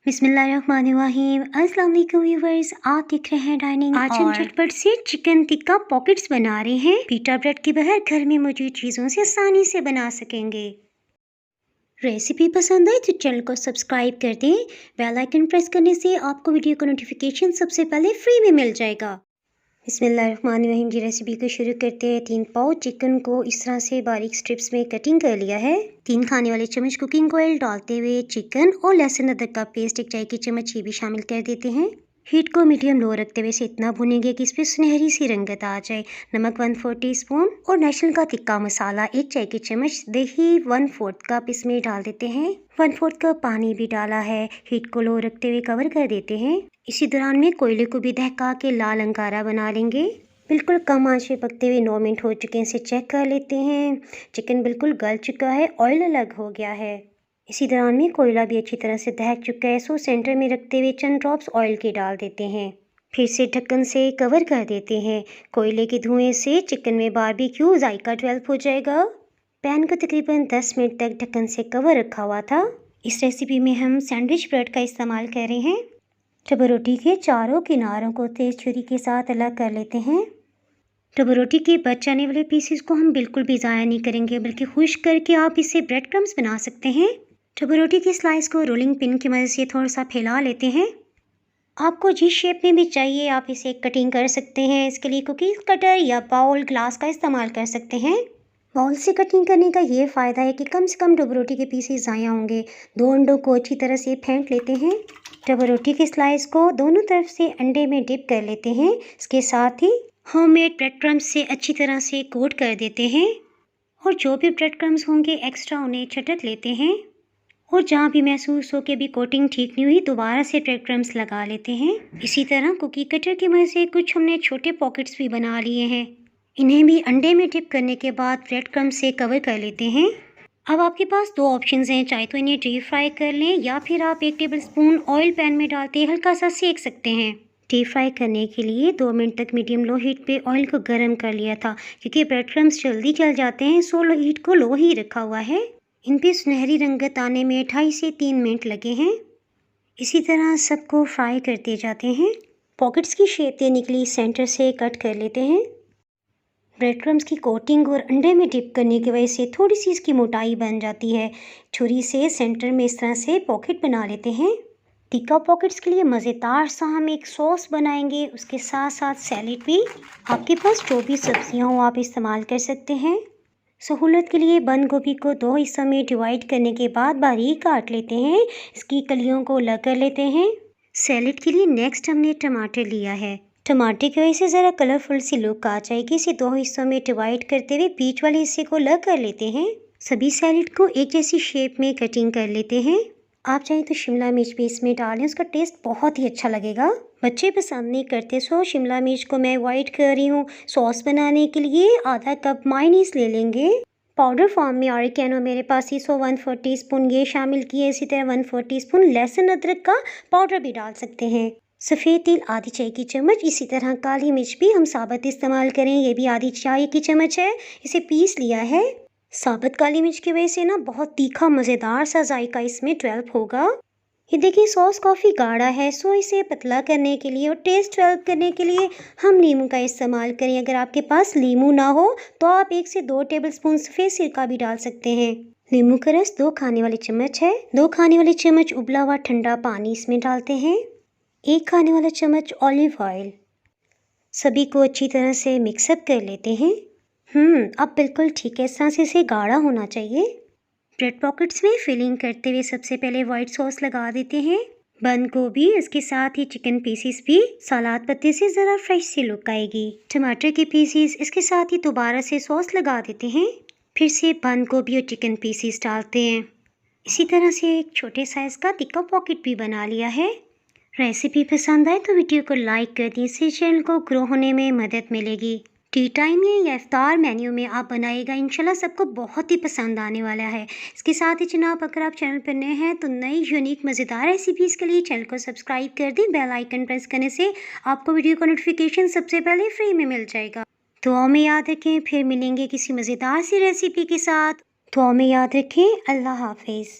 बिस्मिल्लाहिर्रहमानिर्रहीम। अस्सलाम वालेकुम व्यूअर्स, आप देख रहे हैं डाइनिंग। आज हम झटपट से चिकन टिक्का पॉकेट्स बना रहे हैं। पिटा ब्रेड के बगैर घर में मौजूद चीज़ों से आसानी से बना सकेंगे। रेसिपी पसंद आए तो चैनल को सब्सक्राइब कर दें। बेल आइकन प्रेस करने से आपको वीडियो का नोटिफिकेशन सबसे पहले फ्री में मिल जाएगा। बिस्मिल्लाहिर्रहमानिर्रहीम जी, रेसिपी को शुरू करते हैं। 3 पाव चिकन को इस तरह से बारीक स्ट्रिप्स में कटिंग कर लिया है। 3 खाने वाले चम्मच कुकिंग ऑयल डालते हुए चिकन और लहसुन अदरक का पेस्ट 1 चाय की चम्मच ये भी शामिल कर देते हैं। हीट को मीडियम लो रखते हुए इसे इतना भुनेंगे कि इस पर सुनहरी सी रंगत आ जाए। नमक 1/4 टीस्पून और नेशनल का तिक्का मसाला 1 चाय की चम्मच, दही 1/4 कप इसमें डाल देते हैं। 1/4 कप पानी भी डाला है। हीट को लो रखते हुए कवर कर देते हैं। इसी दौरान में कोयले को भी दहका के लाल अंगारा बना लेंगे। बिल्कुल कम आंच पे पकते हुए 9 मिनट हो चुके हैं। इसे चेक कर लेते हैं। चिकन बिल्कुल गल चुका है, ऑयल अलग हो गया है। इसी दौरान में कोयला भी अच्छी तरह से दहक चुका है। सो सेंटर में रखते हुए चंद ड्रॉप्स ऑयल के डाल देते हैं। फिर से ढक्कन से कवर कर देते हैं। कोयले के धुएं से चिकन में बारबेक्यू जायका डेवलप हो जाएगा। पैन को तकरीबन 10 मिनट तक ढक्कन से कवर रखा हुआ था। इस रेसिपी में हम सैंडविच ब्रेड का इस्तेमाल कर रहे हैं। टबो रोटी के चारों किनारों को तेज छुरी के साथ अलग कर लेते हैं। टबो रोटी के बच जाने वाले पीसेस को हम बिल्कुल भी ज़ाया नहीं करेंगे, बल्कि खुश्क करके आप इससे ब्रेड क्रम्स बना सकते हैं। टबो रोटी की स्लाइस को रोलिंग पिन की मदद से थोड़ा सा फैला लेते हैं। आपको जिस शेप में भी चाहिए आप इसे कटिंग कर सकते हैं। इसके लिए कुकीज कटर या बाउल ग्लास का इस्तेमाल कर सकते हैं। बाउल से कटिंग करने का ये फ़ायदा है कि कम से कम टबो रोटी के पीसेस ज़ाया होंगे। 2 अंडों को अच्छी तरह से फेंट लेते हैं। टबो रोटी की स्लाइस को दोनों तरफ से अंडे में डिप कर लेते हैं। इसके साथ ही होममेड ब्रेड क्रम्स से अच्छी तरह से कोट कर देते हैं और जो भी ब्रेड क्रम्स होंगे एक्स्ट्रा उन्हें छटक लेते हैं। और जहाँ भी महसूस हो कि अभी कोटिंग ठीक नहीं हुई, दोबारा से ब्रेड क्रम्स लगा लेते हैं। इसी तरह कुकी कटर की मदद से कुछ हमने छोटे पॉकेट्स भी बना लिए हैं। इन्हें भी अंडे में डिप करने के बाद ब्रेड क्रम्स से कवर कर लेते हैं। अब आपके पास 2 ऑप्शंस हैं, चाहे तो इन्हें डीप फ्राई कर लें या फिर आप 1 टेबलस्पून ऑयल पैन में डालते हल्का सा सेक सकते हैं। डीप फ्राई करने के लिए 2 मिनट तक मीडियम लो हीट पे ऑयल को गर्म कर लिया था, क्योंकि ब्रेड क्रम्स जल्दी जल जाते हैं। सो लो हीट को लो ही रखा हुआ है। इन पे सुनहरी रंगत आने में 2.5 से 3 मिनट लगे हैं। इसी तरह सबको फ्राई करते जाते हैं। पॉकेट्स की शेप देने के लिए सेंटर से कट कर लेते हैं। ब्रेड क्रम्स की कोटिंग और अंडे में डिप करने की वजह से थोड़ी सी इसकी मोटाई बन जाती है। छुरी से सेंटर में इस तरह से पॉकेट बना लेते हैं। टिक्का पॉकेट्स के लिए मज़ेदार सा हम एक सॉस बनाएंगे। उसके साथ साथ सैलेड भी। आपके पास जो भी सब्जियां हो आप इस्तेमाल कर सकते हैं। सहूलत के लिए बंद गोभी को 2 हिस्सों में डिवाइड करने के बाद बारीक काट लेते हैं। इसकी कलियों को अलग कर लेते हैं। सैलेड के लिए नेक्स्ट हमने टमाटर लिया है। टमाटर की वजह से ज़रा कलरफुल सी लुक आ जाएगी। इसे 2 हिस्सों में डिवाइड करते हुए बीच वाले हिस्से को अलग कर लेते हैं। सभी सैलेड को एक जैसी शेप में कटिंग कर लेते हैं। आप चाहें तो शिमला मिर्च भी इसमें डालें, उसका टेस्ट बहुत ही अच्छा लगेगा। बच्चे पसंद नहीं करते, सो शिमला मिर्च को मैं अवॉइड कर रही हूँ। सॉस बनाने के लिए आधा कप मायोनीज ले लेंगे। पाउडर फॉर्म में ऑरिगेनो मेरे पास ही, सो 1/4 टीस्पून ये शामिल किए। इसी तरह 1/4 टीस्पून लहसुन अदरक का पाउडर भी डाल सकते हैं। सफ़ेद तिल आधी चाय की चम्मच। इसी तरह काली मिर्च भी हम साबुत इस्तेमाल करें, ये भी आधी चाय की चम्मच है। इसे पीस लिया है। साबुत काली मिर्च की वजह से ना बहुत तीखा मज़ेदार सा जायका इसमें डेवलप होगा। ये देखिए सॉस काफ़ी गाढ़ा है, सो इसे पतला करने के लिए और टेस्ट डेवलप करने के लिए हम नींबू का इस्तेमाल करें। अगर आपके पास नींबू ना हो तो आप 1 से 2 टेबलस्पून सफ़ेद सिरका भी डाल सकते हैं। नींबू का रस 2 खाने वाली चम्मच है। 2 खाने वाले चम्मच उबला हुआ ठंडा पानी इसमें डालते हैं। 1 खाने वाला चम्मच ऑलिव ऑयल। सभी को अच्छी तरह से मिक्सअप कर लेते हैं। अब बिल्कुल ठीक है, इस तरह से इसे गाढ़ा होना चाहिए। ब्रेड पॉकेट्स में फिलिंग करते हुए सबसे पहले वाइट सॉस लगा देते हैं। बंद गोभी, इसके साथ ही चिकन पीसीस भी। सलाद पत्ते से ज़रा फ्रेश सी लुक आएगी। टमाटर के पीसीस, इसके साथ ही दोबारा से सॉस लगा देते हैं। फिर से बंद गोभी और चिकन पीसीस डालते हैं। इसी तरह से एक छोटे साइज़ का टिक्का पॉकेट भी बना लिया है। रेसिपी पसंद आए तो वीडियो को लाइक कर दें, इससे चैनल को ग्रो होने में मदद मिलेगी। टी टाइम में या इफ्तार मेन्यू में आप बनाएगा, इंशाल्लाह सबको बहुत ही पसंद आने वाला है। इसके साथ ही जनाब, अगर आप चैनल पर नए हैं तो नई यूनिक मज़ेदार रेसिपीज़ के लिए चैनल को सब्सक्राइब कर दें। बेल आइकन प्रेस करने से आपको वीडियो का नोटिफिकेशन सबसे पहले फ्री में मिल जाएगा। दुआ में याद रखें, फिर मिलेंगे किसी मज़ेदार सी रेसिपी के साथ। दुआ में याद रखें। अल्लाह हाफिज़।